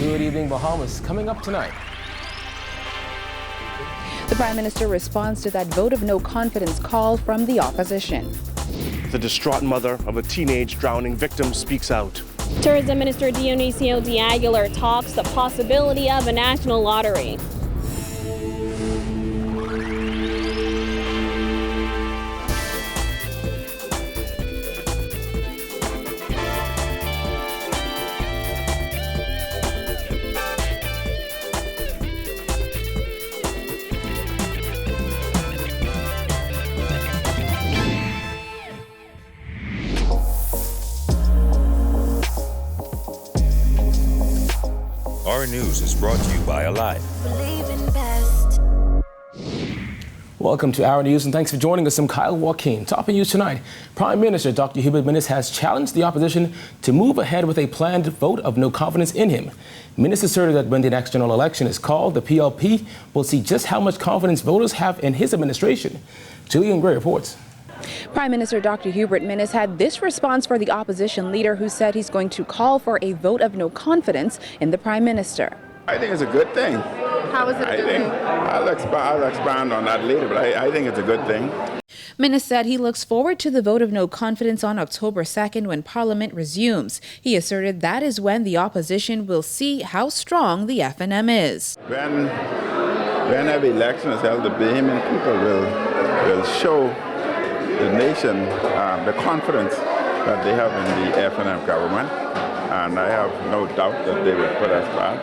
Good evening, Bahamas. Coming up tonight. The Prime Minister responds to that vote of no confidence call from the opposition. The distraught mother of a teenage drowning victim speaks out. Tourism Minister Dionisio de Aguilar talks the possibility of a national lottery. Our News is brought to you by Alive. Welcome to Our News, and thanks for joining us. I'm Kyle Joaquin. Topping news tonight, Prime Minister Dr. Hubert Minnis has challenged the opposition to move ahead with a planned vote of no confidence in him. Minnis asserted that when the next general election is called, the PLP will see just how much confidence voters have in his administration. Julian Gray reports. Prime Minister Dr. Hubert Minnis had this response for the opposition leader, who said he's going to call for a vote of no confidence in the Prime Minister. I think it's a good thing. How is it a good thing? I'll expand on that later, but I think it's a good thing. Minnis said he looks forward to the vote of no confidence on October 2nd when Parliament resumes. He asserted that is when the opposition will see how strong the FNM is. When every election is held, the Bahamian people will show the nation the confidence that they have in the FNM government, and I have no doubt that they will put us back.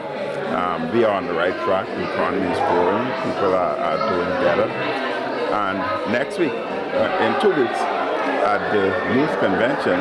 We are on the right track. The economy is growing. People are doing better. And next week, in 2 weeks, at the youth convention,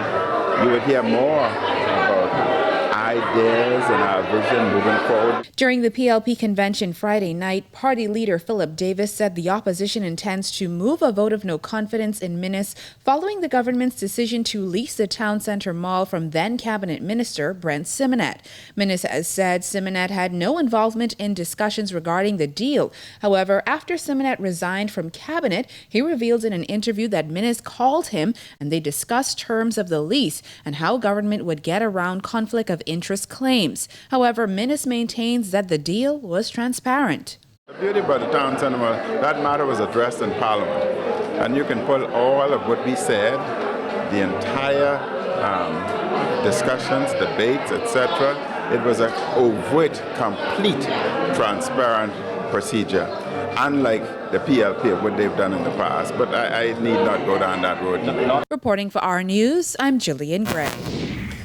you will hear more about ideas and our vision moving forward. During the PLP convention Friday night, party leader Philip Davis said the opposition intends to move a vote of no confidence in Minnis following the government's decision to lease the town centre mall from then cabinet minister Brent Simonet. Minnis has said Simonet had no involvement in discussions regarding the deal. However, after Simonet resigned from cabinet, he revealed in an interview that Minnis called him and they discussed terms of the lease and how government would get around conflict of interest claims. However, Minnis maintains that the deal was transparent. The beauty about the town cinema, that matter was addressed in Parliament, and you can pull all of what we said, the entire discussions, debates, etc. It was an overt, complete, transparent procedure, unlike the PLP, what they've done in the past. But I need not go down that road. Reporting for Our News, I'm Jillian Gray.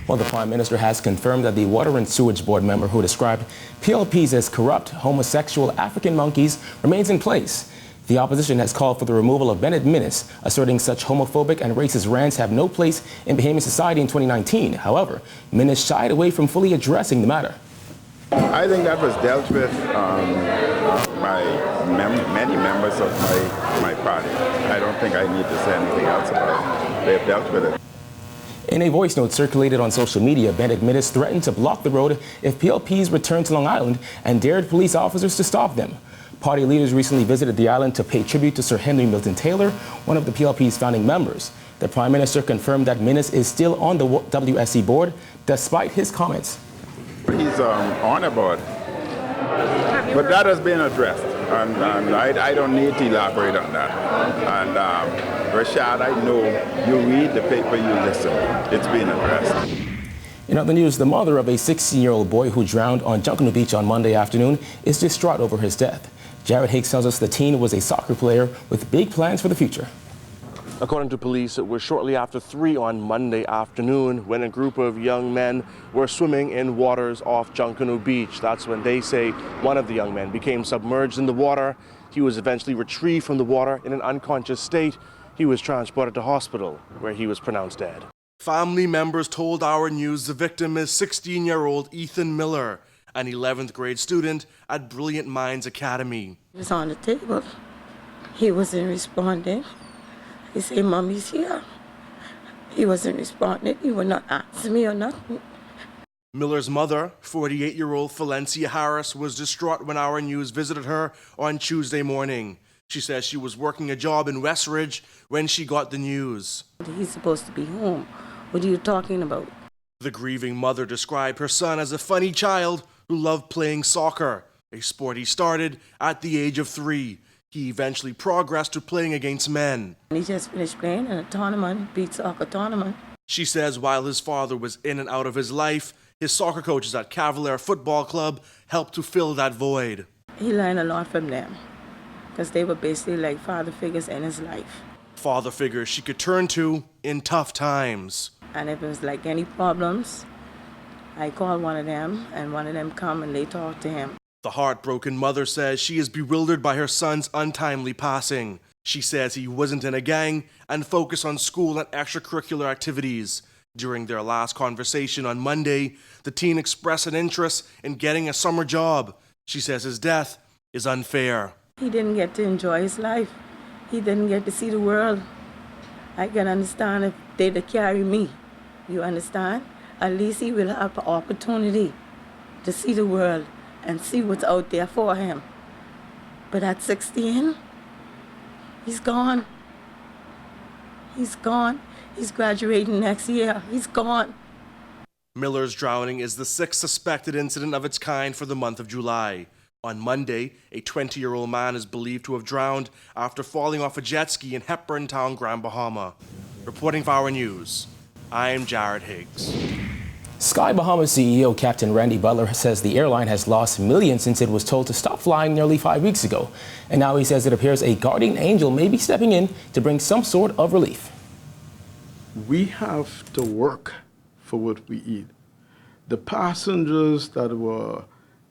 Well, the Prime Minister has confirmed that the Water and Sewage Board member who described PLPs as corrupt, homosexual African monkeys remains in place. The opposition has called for the removal of Bennett Minnis, asserting such homophobic and racist rants have no place in Bahamian society in 2019. However, Minnis shied away from fully addressing the matter. I think that was dealt with by many members of my party. I don't think I need to say anything else about it. They've dealt with it. In a voice note circulated on social media, Bennett Minnis threatened to block the road if PLPs returned to Long Island and dared police officers to stop them. Party leaders recently visited the island to pay tribute to Sir Henry Milton Taylor, one of the PLP's founding members. The Prime Minister confirmed that Minnis is still on the WSC board, despite his comments. He's on a board, but that has been addressed, and I don't need to elaborate on that. And Rashad, I know you read the paper, you listen. It's been addressed. In other news, the mother of a 16-year-old boy who drowned on Junkanoo Beach on Monday afternoon is distraught over his death. Jared Hicks tells us the teen was a soccer player with big plans for the future. According to police, it was shortly after 3 on Monday afternoon when a group of young men were swimming in waters off Junkanoo Beach. That's when they say one of the young men became submerged in the water. He was eventually retrieved from the water in an unconscious state. He was transported to hospital, where he was pronounced dead. Family members told Our News the victim is 16-year-old Ethan Miller, an 11th grade student at Brilliant Minds Academy. He was on the table. He wasn't responding. He said, "Mommy's here." He wasn't responding. He would not answer me or nothing. Miller's mother, 48-year-old Valencia Harris, was distraught when Our News visited her on Tuesday morning. She says she was working a job in Westridge when she got the news. He's supposed to be home. What are you talking about? The grieving mother described her son as a funny child who loved playing soccer, a sport he started at the age of 3. He eventually progressed to playing against men. He just finished playing in a tournament, beach soccer tournament. She says while his father was in and out of his life, his soccer coaches at Cavalier Football Club helped to fill that void. He learned a lot from them because they were basically like father figures in his life. Father figures she could turn to in tough times. And if it was like any problems, I called one of them and one of them come and they talk to him. The heartbroken mother says she is bewildered by her son's untimely passing. She says he wasn't in a gang and focused on school and extracurricular activities. During their last conversation on Monday, the teen expressed an interest in getting a summer job. She says his death is unfair. He didn't get to enjoy his life. He didn't get to see the world. I can understand if they'd carry me. You understand? At least he will have an opportunity to see the world and see what's out there for him. But at 16, he's gone. He's gone. He's graduating next year. He's gone. Miller's drowning is the 6th suspected incident of its kind for the month of July. On Monday, a 20-year-old man is believed to have drowned after falling off a jet ski in Hepburn Town, Grand Bahama. Reporting for Our News, I'm Jared Higgs. Sky Bahamas CEO Captain Randy Butler says the airline has lost millions since it was told to stop flying nearly 5 weeks ago. And now he says it appears a guardian angel may be stepping in to bring some sort of relief. We have to work for what we eat. The passengers that were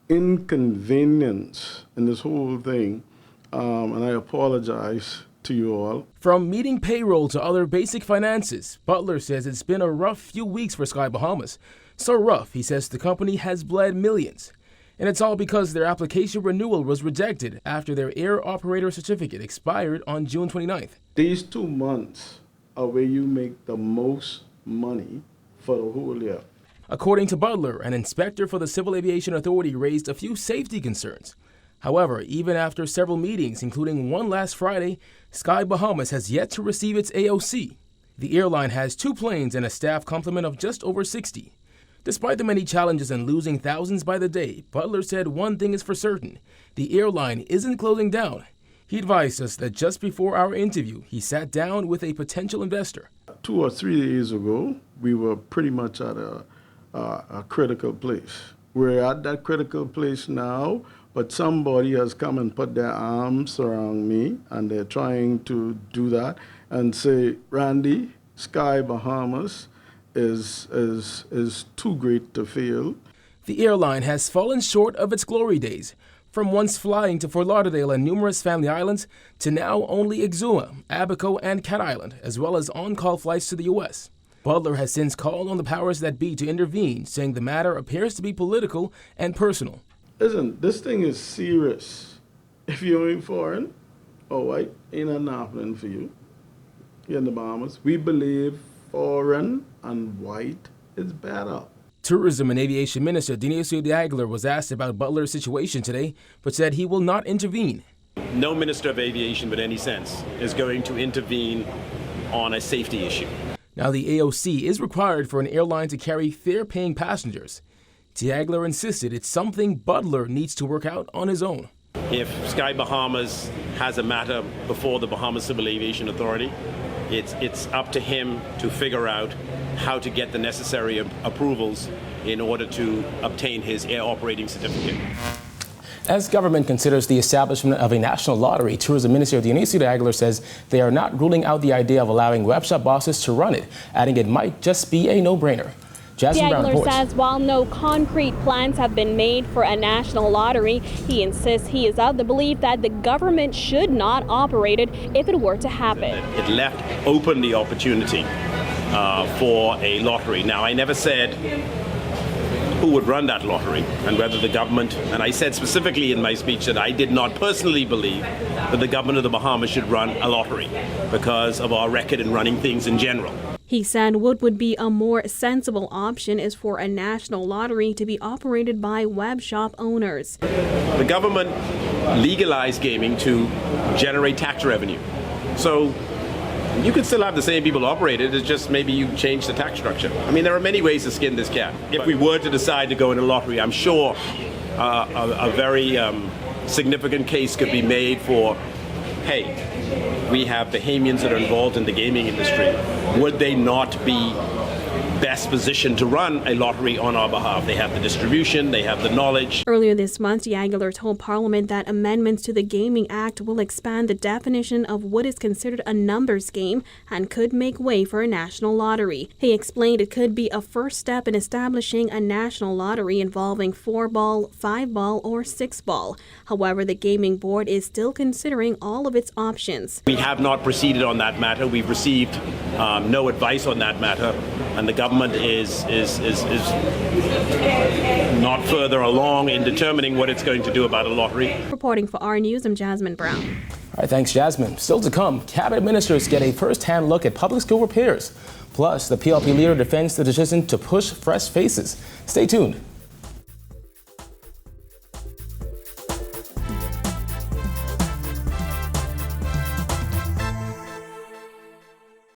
inconvenienced in this whole thing, and I apologize to you all. From meeting payroll to other basic finances, Butler says it's been a rough few weeks for Sky Bahamas. So rough, he says the company has bled millions. And it's all because their application renewal was rejected after their air operator certificate expired on June 29th. These 2 months are where you make the most money for the whole year. According to Butler, an inspector for the Civil Aviation Authority raised a few safety concerns. However, even after several meetings, including one last Friday, Sky Bahamas has yet to receive its AOC. The airline has 2 planes and a staff complement of just over 60. Despite the many challenges and losing thousands by the day, Butler said one thing is for certain: the airline isn't closing down. He advised us that just before our interview, he sat down with a potential investor. 2 or 3 days ago, we were pretty much at a critical place. We're at that critical place now, but somebody has come and put their arms around me, and they're trying to do that and say, Randy, Sky Bahamas is too great to fail. The airline has fallen short of its glory days, from once flying to Fort Lauderdale and numerous family islands to now only Exuma, Abaco, and Cat Island, as well as on-call flights to the U.S. Butler has since called on the powers that be to intervene, saying the matter appears to be political and personal. Listen, this thing is serious. If you're in foreign or white, ain't nothing happening for you here in the Bahamas. We believe foreign and white is better. Tourism and Aviation Minister Dionisio de Aguilar was asked about Butler's situation today, but said he will not intervene. No Minister of Aviation with any sense is going to intervene on a safety issue. Now, the AOC is required for an airline to carry fare-paying passengers. De Aguilar insisted it's something Butler needs to work out on his own. If Sky Bahamas has a matter before the Bahamas Civil Aviation Authority, it's up to him to figure out how to get the necessary approvals in order to obtain his air operating certificate. As government considers the establishment of a national lottery, Tourism Minister Dionisio de Aguilar says they are not ruling out the idea of allowing web shop bosses to run it, adding it might just be a no-brainer. Jasmine Brown Aguilar reports. says while no concrete plans have been made for a national lottery, he insists he is of the belief that the government should not operate it if it were to happen. It left open the opportunity for a lottery. Now, I never said who would run that lottery and whether the government, and I said specifically in my speech that I did not personally believe that the government of the Bahamas should run a lottery because of our record in running things in general. He said what would be a more sensible option is for a national lottery to be operated by web shop owners. The government legalized gaming to generate tax revenue. So You could still have the same people operate it, it's just maybe you change the tax structure. I mean, there are many ways to skin this cat. If we were to decide to go into lottery, I'm sure a very significant case could be made for, hey, we have Bahamians that are involved in the gaming industry. Would they not be best positioned to run a lottery on our behalf? They have the distribution, they have the knowledge. Earlier this month, the Aguilar told Parliament that amendments to the Gaming Act will expand the definition of what is considered a numbers game and could make way for a national lottery. He explained it could be a first step in establishing a national lottery involving 4-ball, 5-ball, or 6-ball. However, the Gaming Board is still considering all of its options. We have not proceeded on that matter. We've received no advice on that matter, and the government is not further along in determining what it's going to do about a lottery. Reporting for R News, I'm Jasmine Brown. All right, thanks, Jasmine. Still to come, cabinet ministers get a first-hand look at public school repairs. Plus, the PLP leader defends the decision to push fresh faces. Stay tuned.